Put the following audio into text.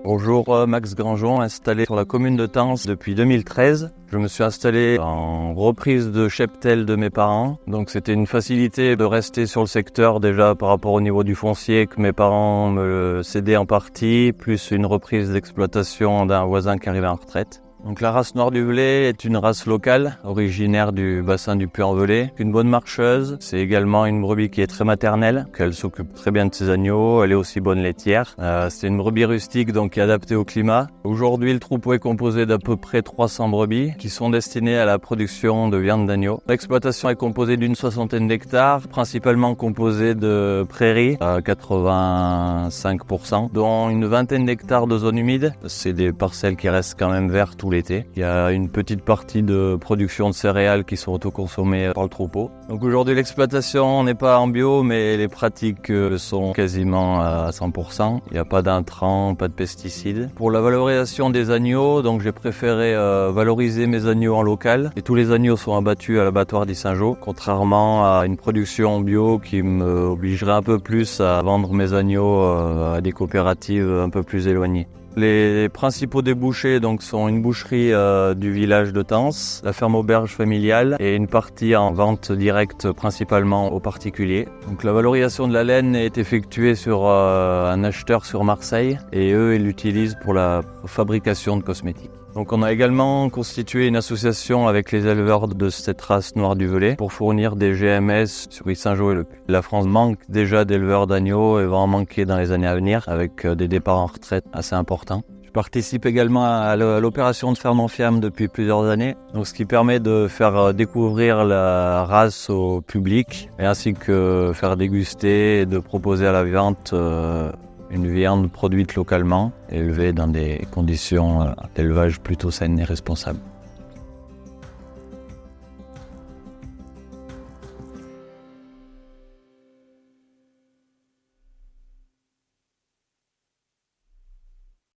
Bonjour, Max Grangeon, installé sur la commune de Tens depuis 2013. Je me suis installé en reprise de cheptel de mes parents. Donc c'était une facilité de rester sur le secteur déjà par rapport au niveau du foncier que mes parents me cédaient en partie, plus une reprise d'exploitation d'un voisin qui arrivait en retraite. Donc la race Noir du Velay est une race locale, originaire du bassin du Puy-en-Velay. Une bonne marcheuse, c'est également une brebis qui est très maternelle, qu'elle s'occupe très bien de ses agneaux, elle est aussi bonne laitière. C'est une brebis rustique donc qui est adaptée au climat. Aujourd'hui, le troupeau est composé d'à peu près 300 brebis qui sont destinées à la production de viande d'agneau. L'exploitation est composée d'une 60aine d'hectares, principalement composée de prairies à 85%, dont une 20aine d'hectares de zones humides. C'est des parcelles qui restent quand même vertes tout l'été. Il y a une petite partie de production de céréales qui sont autoconsommées par le troupeau. Donc aujourd'hui l'exploitation n'est pas en bio, mais les pratiques sont quasiment à 100%. Il n'y a pas d'intrants, pas de pesticides. Pour la valorisation des agneaux, donc j'ai préféré valoriser mes agneaux en local. Et tous les agneaux sont abattus à l'abattoir d'Issingeaux, contrairement à une production bio qui me obligerait un peu plus à vendre mes agneaux à des coopératives un peu plus éloignées. Les principaux débouchés donc sont une boucherie du village de Tens, la ferme auberge familiale et une partie en vente directe principalement aux particuliers. Donc la valorisation de la laine est effectuée sur un acheteur sur Marseille et eux ils l'utilisent pour la fabrication de cosmétiques. Donc on a également constitué une association avec les éleveurs de cette race Noir du Velay pour fournir des GMS sur Issingeaux et Le Puy. La France manque déjà d'éleveurs d'agneaux et va en manquer dans les années à venir avec des départs en retraite assez importants. Je participe également à l'opération de ferme en fiamme depuis plusieurs années, donc ce qui permet de faire découvrir la race au public et ainsi que faire déguster et de proposer à la vente une viande produite localement, élevée dans des conditions d'élevage plutôt saines et responsables.